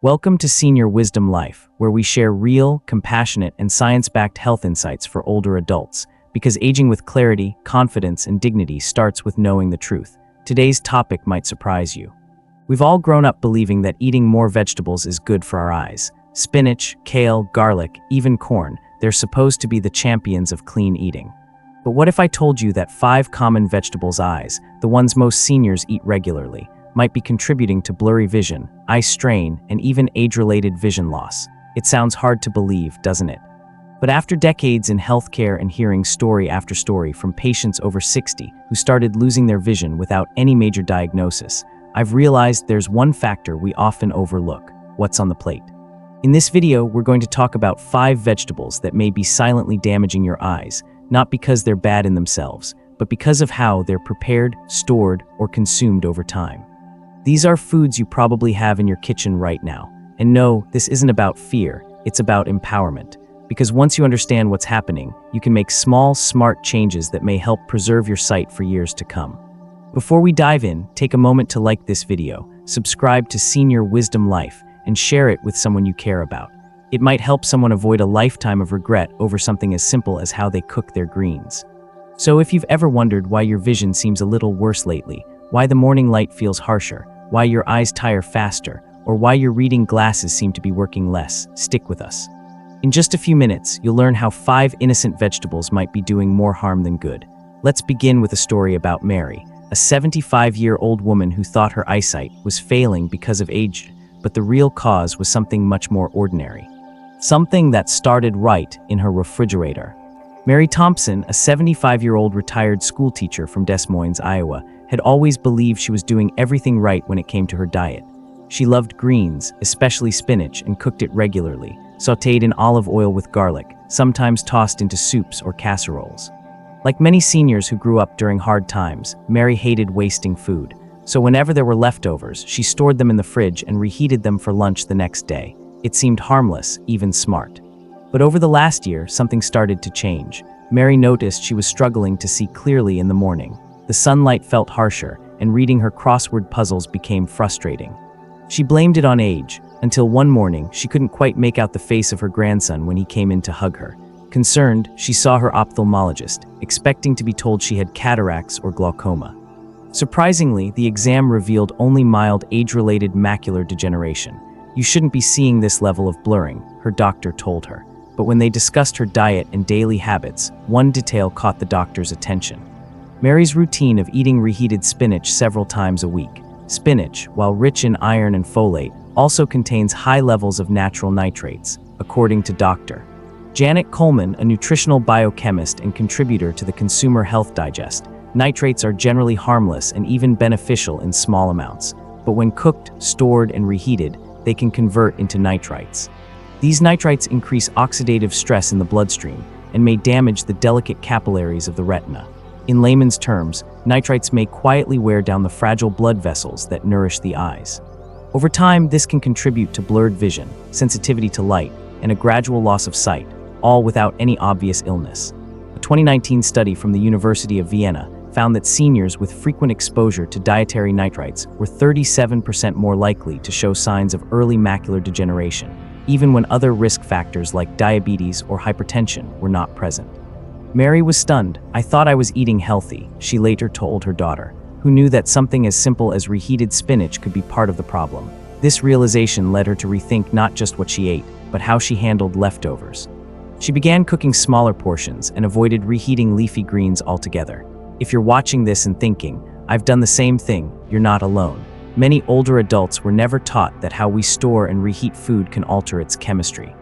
Welcome to Senior Wisdom Life, where we share real, compassionate, and science-backed health insights for older adults, because aging with clarity, confidence, and dignity starts with knowing the truth. Today's topic might surprise you. We've all grown up believing that eating more vegetables is good for our eyes. Spinach, kale, garlic, even corn, they're supposed to be the champions of clean eating. But what if I told you that 5 common vegetables' eyes, the ones most seniors eat regularly, might be contributing to blurry vision, eye strain, and even age-related vision loss? It sounds hard to believe, doesn't it? But after decades in healthcare and hearing story after story from patients over 60 who started losing their vision without any major diagnosis, I've realized there's one factor we often overlook: what's on the plate. In this video, we're going to talk about 5 vegetables that may be silently damaging your eyes, not because they're bad in themselves, but because of how they're prepared, stored, or consumed over time. These are foods you probably have in your kitchen right now. And no, this isn't about fear, it's about empowerment. Because once you understand what's happening, you can make small, smart changes that may help preserve your sight for years to come. Before we dive in, take a moment to like this video, subscribe to Senior Wisdom Life, and share it with someone you care about. It might help someone avoid a lifetime of regret over something as simple as how they cook their greens. So if you've ever wondered why your vision seems a little worse lately, why the morning light feels harsher, why your eyes tire faster, or why your reading glasses seem to be working less, stick with us. In just a few minutes, you'll learn how 5 innocent vegetables might be doing more harm than good. Let's begin with a story about Mary, a 75-year-old woman who thought her eyesight was failing because of age, but the real cause was something much more ordinary. Something that started right in her refrigerator. Mary Thompson, a 75-year-old retired school teacher from Des Moines, Iowa, had always believed she was doing everything right when it came to her diet. She loved greens, especially spinach, and cooked it regularly, sautéed in olive oil with garlic, sometimes tossed into soups or casseroles. Like many seniors who grew up during hard times, Mary hated wasting food. So whenever there were leftovers, she stored them in the fridge and reheated them for lunch the next day. It seemed harmless, even smart. But over the last year, something started to change. Mary noticed she was struggling to see clearly in the morning. The sunlight felt harsher, and reading her crossword puzzles became frustrating. She blamed it on age, until one morning she couldn't quite make out the face of her grandson when he came in to hug her. Concerned, she saw her ophthalmologist, expecting to be told she had cataracts or glaucoma. Surprisingly, the exam revealed only mild age-related macular degeneration. "You shouldn't be seeing this level of blurring," her doctor told her. But when they discussed her diet and daily habits, one detail caught the doctor's attention. Mary's routine of eating reheated spinach several times a week. Spinach, while rich in iron and folate, also contains high levels of natural nitrates, according to Dr. Janet Coleman, a nutritional biochemist and contributor to the Consumer Health Digest. Nitrates are generally harmless and even beneficial in small amounts, but when cooked, stored, and reheated, they can convert into nitrites. These nitrites increase oxidative stress in the bloodstream and may damage the delicate capillaries of the retina. In layman's terms, nitrites may quietly wear down the fragile blood vessels that nourish the eyes. Over time, this can contribute to blurred vision, sensitivity to light, and a gradual loss of sight, all without any obvious illness. A 2019 study from the University of Vienna found that seniors with frequent exposure to dietary nitrites were 37% more likely to show signs of early macular degeneration, even when other risk factors like diabetes or hypertension were not present. Mary was stunned. "I thought I was eating healthy," she later told her daughter, who knew that something as simple as reheated spinach could be part of the problem. This realization led her to rethink not just what she ate, but how she handled leftovers. She began cooking smaller portions and avoided reheating leafy greens altogether. If you're watching this and thinking, "I've done the same thing," you're not alone. Many older adults were never taught that how we store and reheat food can alter its chemistry.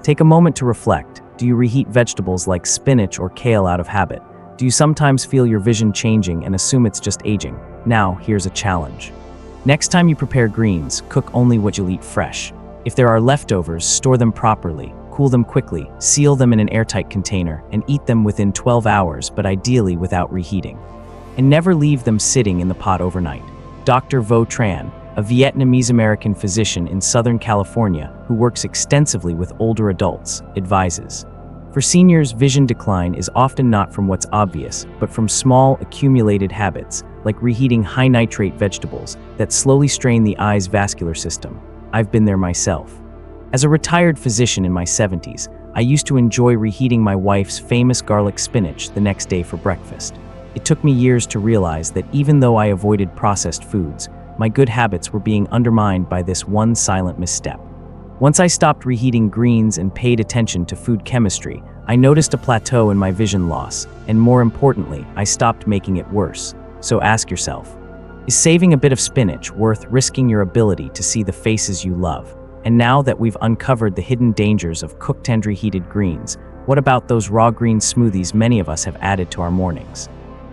Take a moment to reflect. Do you reheat vegetables like spinach or kale out of habit? Do you sometimes feel your vision changing and assume it's just aging? Now, here's a challenge. Next time you prepare greens, cook only what you'll eat fresh. If there are leftovers, store them properly, cool them quickly, seal them in an airtight container, and eat them within 12 hours, but ideally without reheating. And never leave them sitting in the pot overnight. Dr. Vo Tran, a Vietnamese-American physician in Southern California who works extensively with older adults, advises. For seniors, vision decline is often not from what's obvious, but from small, accumulated habits, like reheating high-nitrate vegetables that slowly strain the eye's vascular system. I've been there myself. As a retired physician in my 70s, I used to enjoy reheating my wife's famous garlic spinach the next day for breakfast. It took me years to realize that even though I avoided processed foods, my good habits were being undermined by this one silent misstep. Once I stopped reheating greens and paid attention to food chemistry, I noticed a plateau in my vision loss, and more importantly, I stopped making it worse. So ask yourself, is saving a bit of spinach worth risking your ability to see the faces you love? And now that we've uncovered the hidden dangers of cooked and reheated greens, what about those raw green smoothies many of us have added to our mornings?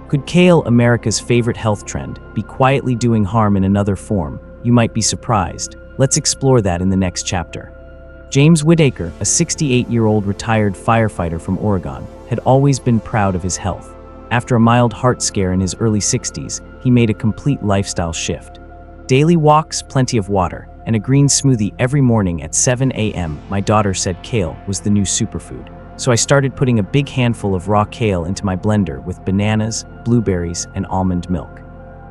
Could kale, America's favorite health trend, be quietly doing harm in another form? You might be surprised. Let's explore that in the next chapter. James Whitaker, a 68-year-old retired firefighter from Oregon, had always been proud of his health. After a mild heart scare in his early 60s, he made a complete lifestyle shift. Daily walks, plenty of water, and a green smoothie every morning at 7 a.m. My daughter said kale was the new superfood. So I started putting a big handful of raw kale into my blender with bananas, blueberries, and almond milk.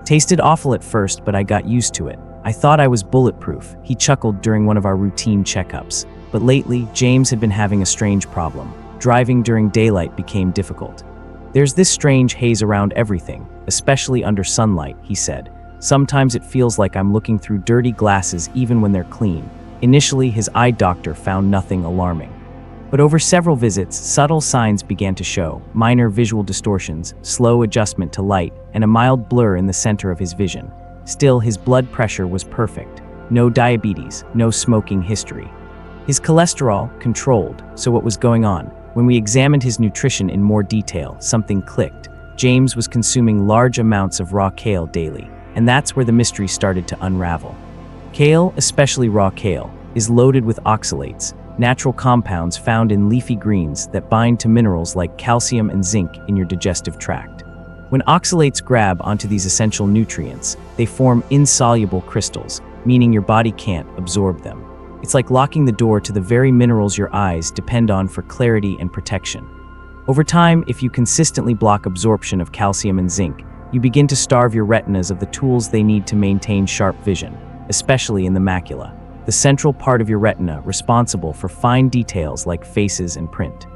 Tasted awful at first, but I got used to it. I thought I was bulletproof, he chuckled during one of our routine checkups. But lately, James had been having a strange problem. Driving during daylight became difficult. There's this strange haze around everything, especially under sunlight, he said. Sometimes it feels like I'm looking through dirty glasses even when they're clean. Initially, his eye doctor found nothing alarming. But over several visits, subtle signs began to show: minor visual distortions, slow adjustment to light, and a mild blur in the center of his vision. Still, his blood pressure was perfect. No diabetes, no smoking history. His cholesterol, controlled. So what was going on? When we examined his nutrition in more detail, something clicked. James was consuming large amounts of raw kale daily, and that's where the mystery started to unravel. Kale, especially raw kale, is loaded with oxalates, natural compounds found in leafy greens that bind to minerals like calcium and zinc in your digestive tract. When oxalates grab onto these essential nutrients, they form insoluble crystals, meaning your body can't absorb them. It's like locking the door to the very minerals your eyes depend on for clarity and protection. Over time, if you consistently block absorption of calcium and zinc, you begin to starve your retinas of the tools they need to maintain sharp vision, especially in the macula, the central part of your retina responsible for fine details like faces and print.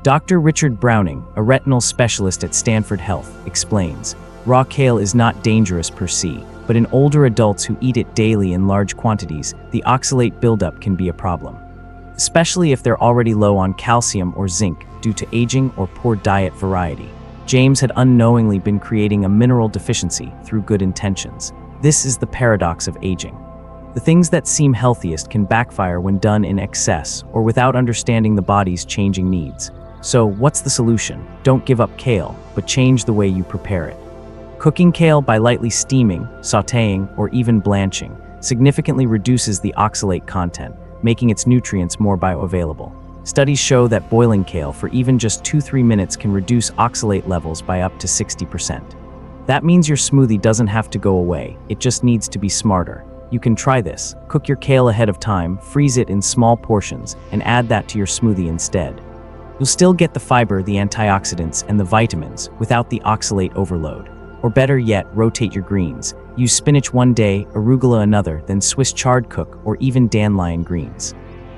Dr. Richard Browning, a retinal specialist at Stanford Health, explains, raw kale is not dangerous per se, but in older adults who eat it daily in large quantities, the oxalate buildup can be a problem, especially if they're already low on calcium or zinc due to aging or poor diet variety. James had unknowingly been creating a mineral deficiency through good intentions. This is the paradox of aging. The things that seem healthiest can backfire when done in excess or without understanding the body's changing needs. So, what's the solution? Don't give up kale, but change the way you prepare it. Cooking kale by lightly steaming, sautéing, or even blanching significantly reduces the oxalate content, making its nutrients more bioavailable. Studies show that boiling kale for even just 2-3 minutes can reduce oxalate levels by up to 60%. That means your smoothie doesn't have to go away, it just needs to be smarter. You can try this. Cook your kale ahead of time, freeze it in small portions, and add that to your smoothie instead. You'll still get the fiber, the antioxidants, and the vitamins without the oxalate overload. Or better yet, rotate your greens. Use spinach one day, arugula another, then Swiss chard cook, or even dandelion greens.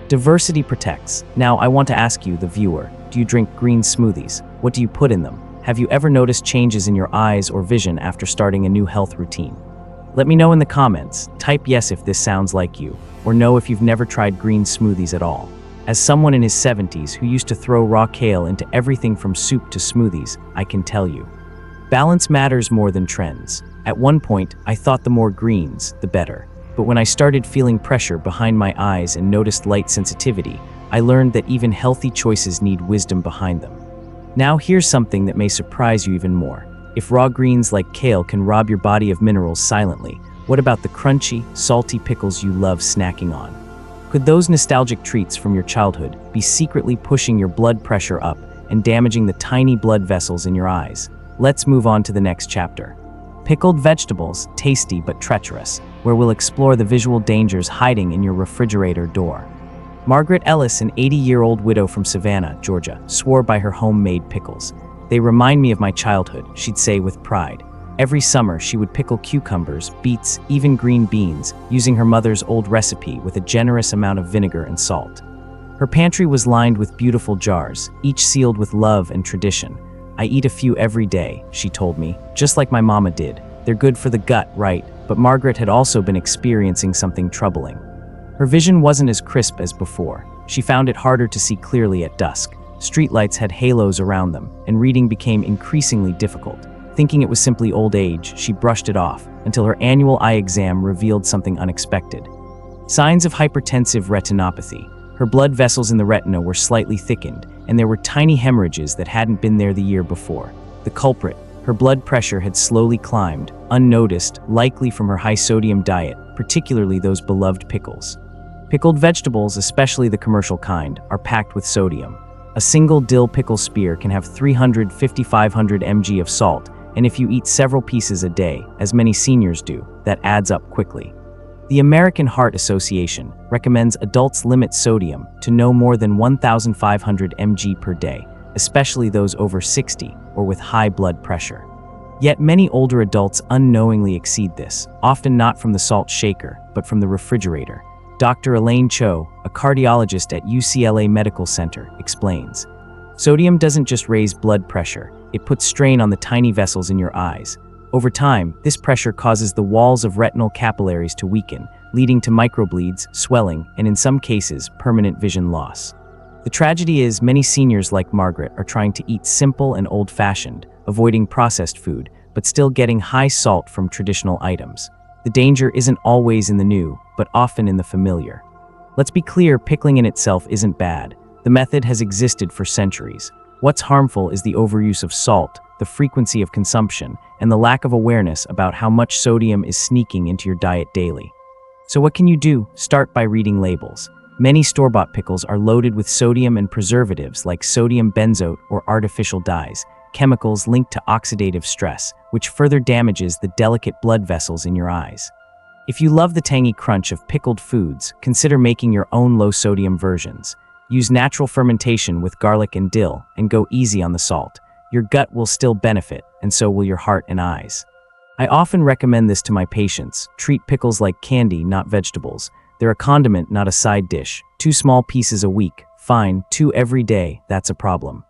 Diversity protects. Now I want to ask you, the viewer, do you drink green smoothies? What do you put in them? Have you ever noticed changes in your eyes or vision after starting a new health routine? Let me know in the comments. Type yes if this sounds like you, or no if you've never tried green smoothies at all. As someone in his 70s who used to throw raw kale into everything from soup to smoothies, I can tell you, balance matters more than trends. At one point, I thought the more greens, the better. But when I started feeling pressure behind my eyes and noticed light sensitivity, I learned that even healthy choices need wisdom behind them. Now here's something that may surprise you even more. If raw greens like kale can rob your body of minerals silently, what about the crunchy, salty pickles you love snacking on? Could those nostalgic treats from your childhood be secretly pushing your blood pressure up and damaging the tiny blood vessels in your eyes? Let's move on to the next chapter. Pickled vegetables, tasty but treacherous, where we'll explore the visual dangers hiding in your refrigerator door. Margaret Ellis, an 80-year-old widow from Savannah, Georgia, swore by her homemade pickles. They remind me of my childhood, she'd say with pride. Every summer, she would pickle cucumbers, beets, even green beans, using her mother's old recipe with a generous amount of vinegar and salt. Her pantry was lined with beautiful jars, each sealed with love and tradition. "I eat a few every day," she told me, "just like my mama did. They're good for the gut, right?" But Margaret had also been experiencing something troubling. Her vision wasn't as crisp as before. She found it harder to see clearly at dusk. Streetlights had halos around them, and reading became increasingly difficult. Thinking it was simply old age, she brushed it off, until her annual eye exam revealed something unexpected. Signs of hypertensive retinopathy. Her blood vessels in the retina were slightly thickened, and there were tiny hemorrhages that hadn't been there the year before. The culprit: her blood pressure had slowly climbed, unnoticed, likely from her high-sodium diet, particularly those beloved pickles. Pickled vegetables, especially the commercial kind, are packed with sodium. A single dill pickle spear can have 350-500 mg of salt, and if you eat several pieces a day, as many seniors do, that adds up quickly. The American Heart Association recommends adults limit sodium to no more than 1,500 mg per day, especially those over 60 or with high blood pressure. Yet many older adults unknowingly exceed this, often not from the salt shaker, but from the refrigerator. Dr. Elaine Cho, a cardiologist at UCLA Medical Center, explains, "Sodium doesn't just raise blood pressure, it puts strain on the tiny vessels in your eyes. Over time, this pressure causes the walls of retinal capillaries to weaken, leading to microbleeds, swelling, and in some cases, permanent vision loss." The tragedy is many seniors like Margaret are trying to eat simple and old-fashioned, avoiding processed food, but still getting high salt from traditional items. The danger isn't always in the new, but often in the familiar. Let's be clear, pickling in itself isn't bad. The method has existed for centuries. What's harmful is the overuse of salt, the frequency of consumption, and the lack of awareness about how much sodium is sneaking into your diet daily. So what can you do? Start by reading labels. Many store-bought pickles are loaded with sodium and preservatives like sodium benzoate or artificial dyes, chemicals linked to oxidative stress, which further damages the delicate blood vessels in your eyes. If you love the tangy crunch of pickled foods, consider making your own low-sodium versions. Use natural fermentation with garlic and dill, and go easy on the salt. Your gut will still benefit, and so will your heart and eyes. I often recommend this to my patients. Treat pickles like candy, not vegetables. They're a condiment, not a side dish. 2 small pieces a week. Fine, 2 every day, that's a problem.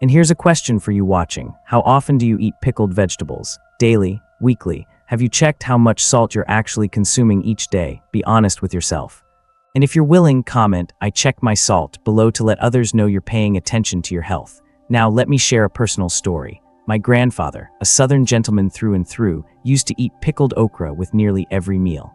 And here's a question for you watching. How often do you eat pickled vegetables? Daily? Weekly? Have you checked how much salt you're actually consuming each day? Be honest with yourself. And if you're willing, comment, "I check my salt," below to let others know you're paying attention to your health. Now let me share a personal story. My grandfather, a Southern gentleman through and through, used to eat pickled okra with nearly every meal.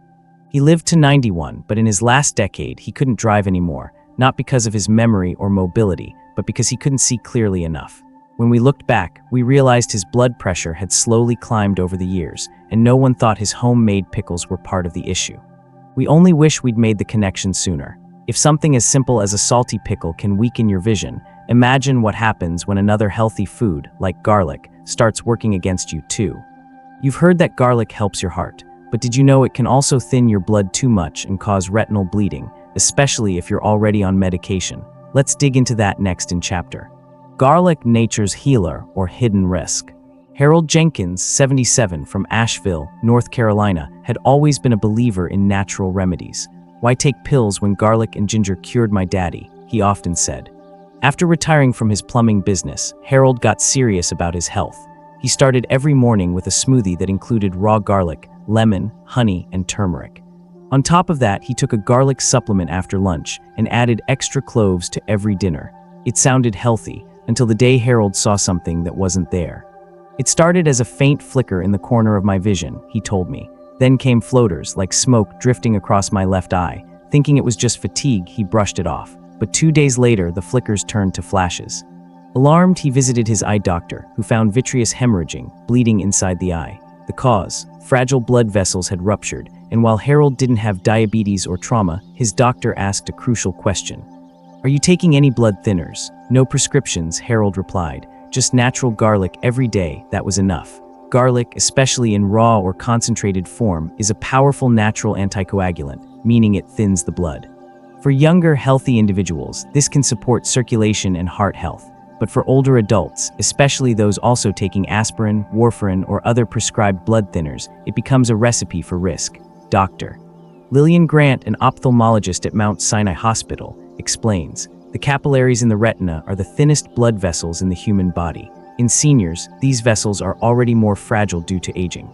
He lived to 91, but in his last decade, he couldn't drive anymore, not because of his memory or mobility, but because he couldn't see clearly enough. When we looked back, we realized his blood pressure had slowly climbed over the years, and no one thought his homemade pickles were part of the issue. We only wish we'd made the connection sooner. If something as simple as a salty pickle can weaken your vision, imagine what happens when another healthy food, like garlic, starts working against you too. You've heard that garlic helps your heart, but did you know it can also thin your blood too much and cause retinal bleeding, especially if you're already on medication? Let's dig into that next in chapter. Garlic, nature's healer or hidden risk. Harold Jenkins, 77, from Asheville, North Carolina, had always been a believer in natural remedies. "Why take pills when garlic and ginger cured my daddy?" he often said. After retiring from his plumbing business, Harold got serious about his health. He started every morning with a smoothie that included raw garlic, lemon, honey, and turmeric. On top of that, he took a garlic supplement after lunch and added extra cloves to every dinner. It sounded healthy, until the day Harold saw something that wasn't there. "It started as a faint flicker in the corner of my vision," he told me. "Then came floaters, like smoke drifting across my left eye. Thinking it was just fatigue, he brushed it off. But 2 days later, the flickers turned to flashes." Alarmed, he visited his eye doctor, who found vitreous hemorrhaging, bleeding inside the eye. The cause: fragile blood vessels had ruptured, and while Harold didn't have diabetes or trauma, his doctor asked a crucial question. "Are you taking any blood thinners?" "No prescriptions," Harold replied. "Just natural garlic every day, that was enough." Garlic, especially in raw or concentrated form, is a powerful natural anticoagulant, meaning it thins the blood. For younger, healthy individuals, this can support circulation and heart health. but for older adults, especially those also taking aspirin, warfarin, or other prescribed blood thinners, it becomes a recipe for risk. Dr. Lillian Grant, an ophthalmologist at Mount Sinai Hospital, explains, the capillaries in the retina are the thinnest blood vessels in the human body. In seniors, these vessels are already more fragile due to aging.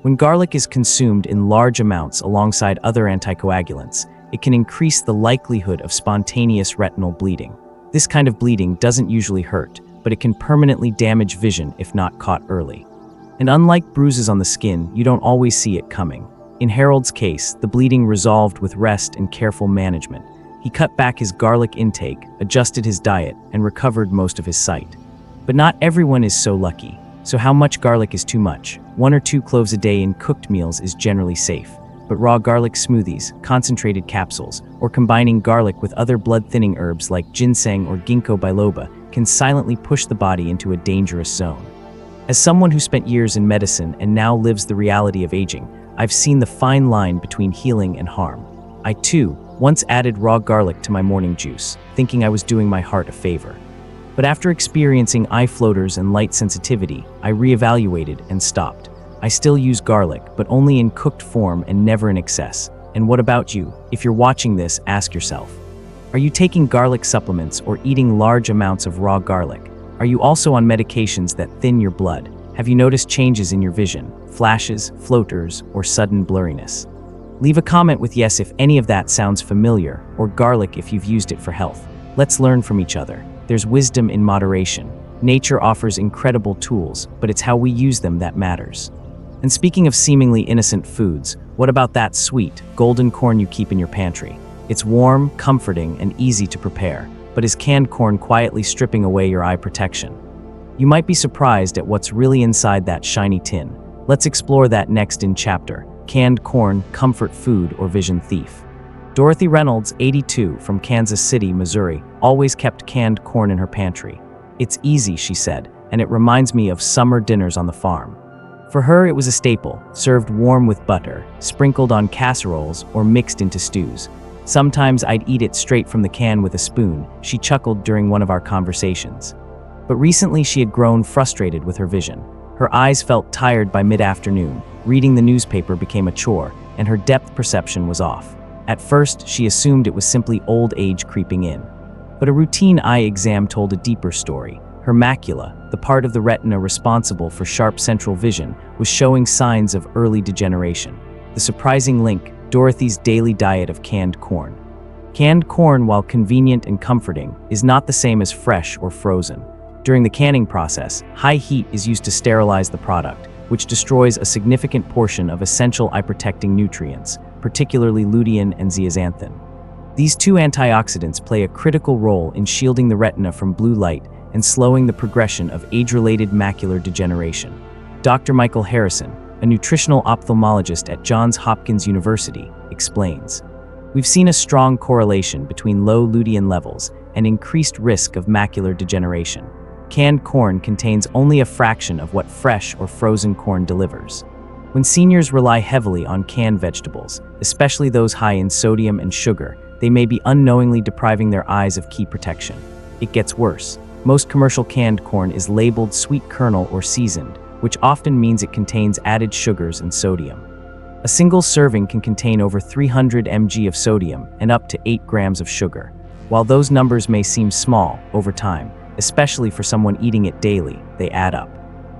When garlic is consumed in large amounts alongside other anticoagulants, it can increase the likelihood of spontaneous retinal bleeding. This kind of bleeding doesn't usually hurt, but it can permanently damage vision if not caught early. And unlike bruises on the skin, you don't always see it coming. In Harold's case, the bleeding resolved with rest and careful management. He cut back his garlic intake, adjusted his diet, and recovered most of his sight. But not everyone is so lucky. So how much garlic is too much? 1 or 2 cloves a day in cooked meals is generally safe. But raw garlic smoothies, concentrated capsules, or combining garlic with other blood-thinning herbs like ginseng or ginkgo biloba can silently push the body into a dangerous zone. As someone who spent years in medicine and now lives the reality of aging, I've seen the fine line between healing and harm. I, too, once added raw garlic to my morning juice, thinking I was doing my heart a favor. But after experiencing eye floaters and light sensitivity, I reevaluated and stopped. I still use garlic, but only in cooked form and never in excess. And what about you? If you're watching this, ask yourself, are you taking garlic supplements or eating large amounts of raw garlic? Are you also on medications that thin your blood? Have you noticed changes in your vision, flashes, floaters, or sudden blurriness? Leave a comment with yes if any of that sounds familiar, or garlic if you've used it for health. Let's learn from each other. There's wisdom in moderation. Nature offers incredible tools, but it's how we use them that matters. And speaking of seemingly innocent foods, what about that sweet, golden corn you keep in your pantry? It's warm, comforting, and easy to prepare, but is canned corn quietly stripping away your eye protection? You might be surprised at what's really inside that shiny tin. Let's explore that next in chapter, Canned Corn, Comfort Food or Vision Thief. Dorothy Reynolds, 82, from Kansas City, Missouri, always kept canned corn in her pantry. It's easy, she said, and it reminds me of summer dinners on the farm. For her, it was a staple, served warm with butter, sprinkled on casseroles, or mixed into stews. Sometimes I'd eat it straight from the can with a spoon, she chuckled during one of our conversations. But recently she had grown frustrated with her vision. Her eyes felt tired by mid-afternoon, reading the newspaper became a chore, and her depth perception was off. At first, she assumed it was simply old age creeping in. But a routine eye exam told a deeper story. Her macula, the part of the retina responsible for sharp central vision, was showing signs of early degeneration. The surprising link, Dorothy's daily diet of canned corn. Canned corn, while convenient and comforting, is not the same as fresh or frozen. During the canning process, high heat is used to sterilize the product, which destroys a significant portion of essential eye-protecting nutrients, particularly lutein and zeaxanthin. These 2 antioxidants play a critical role in shielding the retina from blue light and slowing the progression of age-related macular degeneration. Dr. Michael Harrison, a nutritional ophthalmologist at Johns Hopkins University, explains, we've seen a strong correlation between low lutein levels and increased risk of macular degeneration. Canned corn contains only a fraction of what fresh or frozen corn delivers. When seniors rely heavily on canned vegetables, especially those high in sodium and sugar, they may be unknowingly depriving their eyes of key protection. It gets worse. Most commercial canned corn is labeled sweet kernel or seasoned, which often means it contains added sugars and sodium. A single serving can contain over 300 mg of sodium and up to 8 grams of sugar. While those numbers may seem small, over time, especially for someone eating it daily, they add up.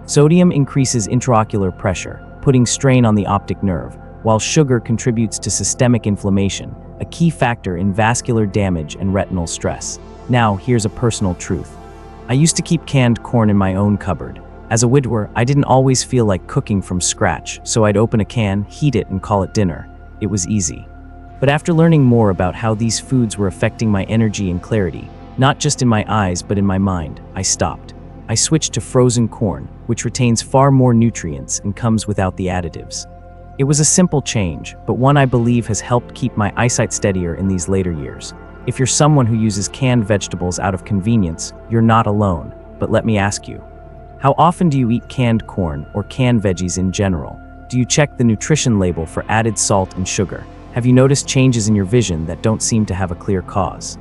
Sodium increases intraocular pressure, putting strain on the optic nerve, while sugar contributes to systemic inflammation, a key factor in vascular damage and retinal stress. Now, here's a personal truth. I used to keep canned corn in my own cupboard. As a widower, I didn't always feel like cooking from scratch, so I'd open a can, heat it, and call it dinner. It was easy. But after learning more about how these foods were affecting my energy and clarity, not just in my eyes but in my mind, I stopped. I switched to frozen corn, which retains far more nutrients and comes without the additives. It was a simple change, but one I believe has helped keep my eyesight steadier in these later years. If you're someone who uses canned vegetables out of convenience, you're not alone. But let me ask you, how often do you eat canned corn or canned veggies in general? Do you check the nutrition label for added salt and sugar? Have you noticed changes in your vision that don't seem to have a clear cause?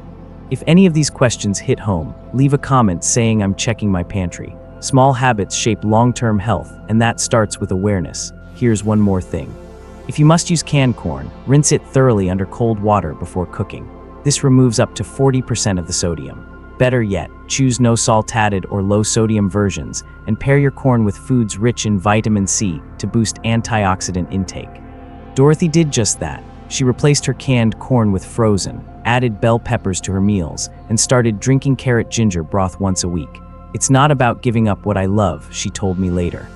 If any of these questions hit home, leave a comment saying I'm checking my pantry. Small habits shape long-term health, and that starts with awareness. Here's one more thing. If you must use canned corn, rinse it thoroughly under cold water before cooking. This removes up to 40% of the sodium. Better yet, choose no salt-added or low-sodium versions, and pair your corn with foods rich in vitamin C to boost antioxidant intake. Dorothy did just that. She replaced her canned corn with frozen, added bell peppers to her meals, and started drinking carrot ginger broth once a week. It's not about giving up what I love, she told me later.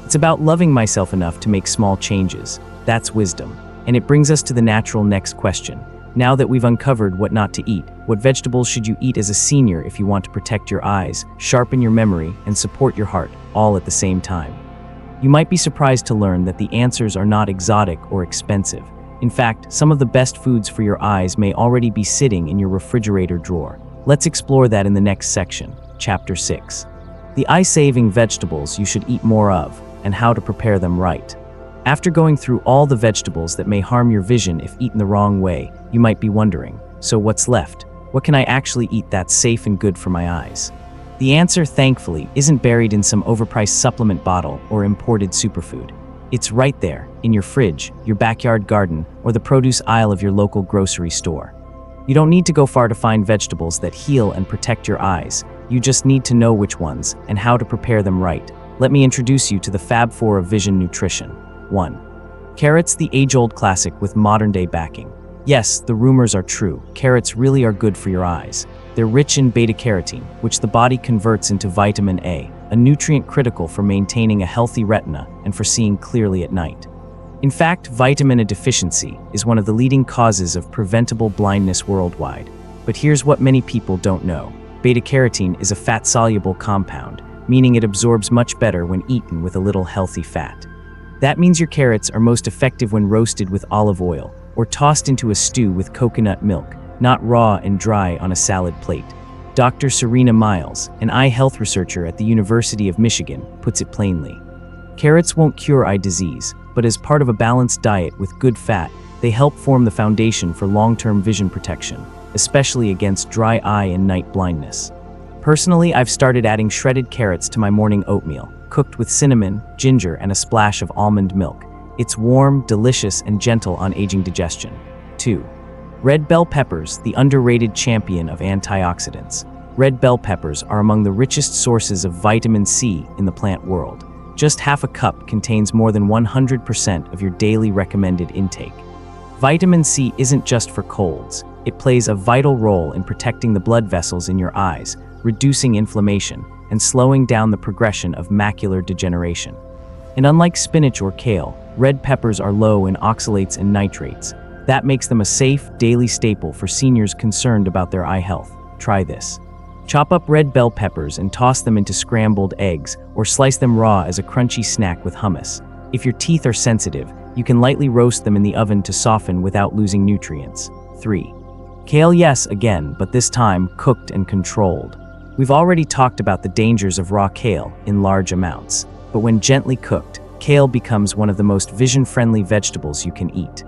It's about loving myself enough to make small changes. That's wisdom. And it brings us to the natural next question. Now that we've uncovered what not to eat, what vegetables should you eat as a senior if you want to protect your eyes, sharpen your memory, and support your heart, all at the same time? You might be surprised to learn that the answers are not exotic or expensive. In fact, some of the best foods for your eyes may already be sitting in your refrigerator drawer. Let's explore that in the next section, Chapter 6. The eye-saving vegetables you should eat more of, and how to prepare them right. After going through all the vegetables that may harm your vision if eaten the wrong way, you might be wondering, so what's left? What can I actually eat that's safe and good for my eyes? The answer, thankfully, isn't buried in some overpriced supplement bottle or imported superfood. It's right there, in your fridge, your backyard garden, or the produce aisle of your local grocery store. You don't need to go far to find vegetables that heal and protect your eyes. You just need to know which ones and how to prepare them right. Let me introduce you to the Fab Four of vision nutrition. 1. Carrots, the age-old classic with modern-day backing. Yes, the rumors are true. Carrots really are good for your eyes. They're rich in beta-carotene, which the body converts into vitamin A, a nutrient critical for maintaining a healthy retina and for seeing clearly at night. In fact, vitamin A deficiency is one of the leading causes of preventable blindness worldwide. But here's what many people don't know. Beta-carotene is a fat-soluble compound, meaning it absorbs much better when eaten with a little healthy fat. That means your carrots are most effective when roasted with olive oil or tossed into a stew with coconut milk, not raw and dry on a salad plate. Dr. Serena Miles, an eye health researcher at the University of Michigan, puts it plainly. Carrots won't cure eye disease, but as part of a balanced diet with good fat, they help form the foundation for long-term vision protection, especially against dry eye and night blindness. Personally, I've started adding shredded carrots to my morning oatmeal, cooked with cinnamon, ginger, and a splash of almond milk. It's warm, delicious, and gentle on aging digestion. 2. Red bell peppers, the underrated champion of antioxidants. Red bell peppers are among the richest sources of vitamin C in the plant world. Just half a cup contains more than 100% of your daily recommended intake. Vitamin C isn't just for colds. It plays a vital role in protecting the blood vessels in your eyes, reducing inflammation, and slowing down the progression of macular degeneration. And unlike spinach or kale, red peppers are low in oxalates and nitrates. That makes them a safe, daily staple for seniors concerned about their eye health. Try this. Chop up red bell peppers and toss them into scrambled eggs, or slice them raw as a crunchy snack with hummus. If your teeth are sensitive, you can lightly roast them in the oven to soften without losing nutrients. 3. Kale, yes, again, but this time cooked and controlled. We've already talked about the dangers of raw kale in large amounts, but when gently cooked, kale becomes one of the most vision-friendly vegetables you can eat.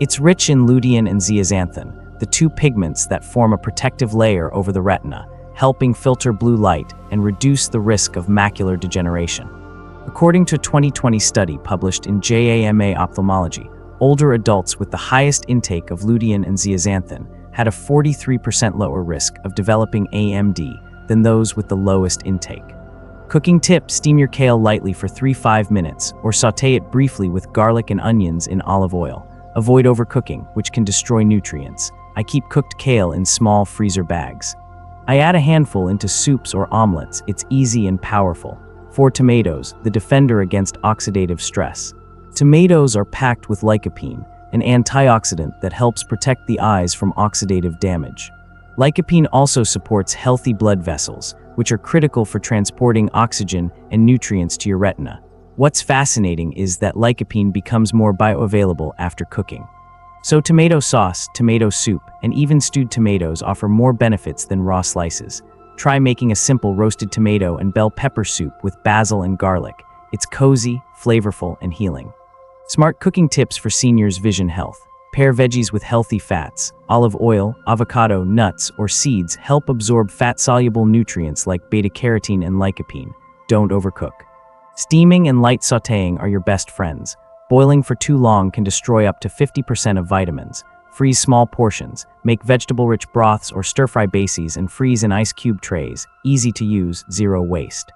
It's rich in lutein and zeaxanthin, the two pigments that form a protective layer over the retina, helping filter blue light and reduce the risk of macular degeneration. According to a 2020 study published in JAMA Ophthalmology, older adults with the highest intake of lutein and zeaxanthin had a 43% lower risk of developing AMD than those with the lowest intake. Cooking tip: steam your kale lightly for 3-5 minutes or saute it briefly with garlic and onions in olive oil. Avoid overcooking, which can destroy nutrients. I keep cooked kale in small freezer bags. I add a handful into soups or omelets. It's easy and powerful. 4. Tomatoes, the defender against oxidative stress. Tomatoes are packed with lycopene, an antioxidant that helps protect the eyes from oxidative damage. Lycopene also supports healthy blood vessels, which are critical for transporting oxygen and nutrients to your retina. What's fascinating is that lycopene becomes more bioavailable after cooking. So tomato sauce, tomato soup, and even stewed tomatoes offer more benefits than raw slices. Try making a simple roasted tomato and bell pepper soup with basil and garlic. It's cozy, flavorful, and healing. Smart cooking tips for seniors' vision health. Pair veggies with healthy fats. Olive oil, avocado, nuts, or seeds help absorb fat-soluble nutrients like beta-carotene and lycopene. Don't overcook. Steaming and light sautéing are your best friends. Boiling for too long can destroy up to 50% of vitamins. Freeze small portions. Make vegetable-rich broths or stir-fry bases and freeze in ice cube trays. Easy to use, zero waste.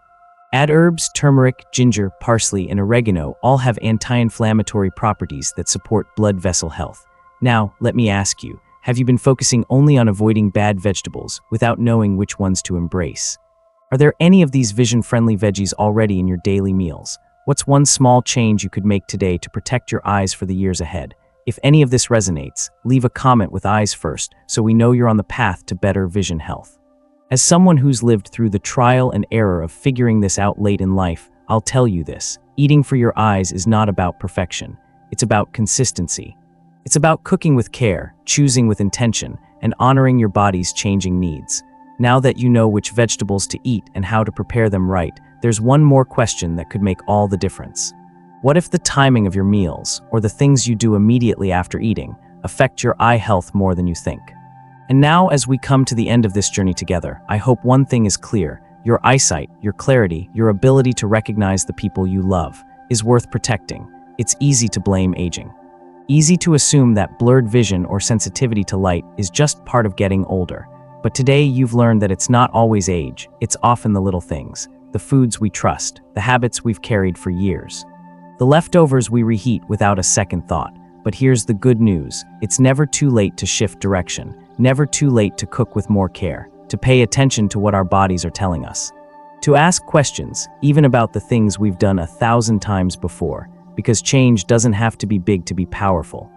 Add herbs, turmeric, ginger, parsley, and oregano all have anti-inflammatory properties that support blood vessel health. Now, let me ask you, have you been focusing only on avoiding bad vegetables without knowing which ones to embrace? Are there any of these vision-friendly veggies already in your daily meals? What's one small change you could make today to protect your eyes for the years ahead? If any of this resonates, leave a comment with eyes first so we know you're on the path to better vision health. As someone who's lived through the trial and error of figuring this out late in life, I'll tell you this: eating for your eyes is not about perfection. It's about consistency. It's about cooking with care, choosing with intention, and honoring your body's changing needs. Now that you know which vegetables to eat and how to prepare them right, there's one more question that could make all the difference. What if the timing of your meals, or the things you do immediately after eating, affect your eye health more than you think? And now, as we come to the end of this journey together, I hope one thing is clear: your eyesight, your clarity, your ability to recognize the people you love is worth protecting. It's easy to blame aging. Easy to assume that blurred vision or sensitivity to light is just part of getting older. But today you've learned that it's not always age, it's often the little things, the foods we trust, the habits we've carried for years. The leftovers we reheat without a second thought. But here's the good news: it's never too late to shift direction, never too late to cook with more care, to pay attention to what our bodies are telling us, to ask questions, even about the things we've done 1,000 times before, because change doesn't have to be big to be powerful.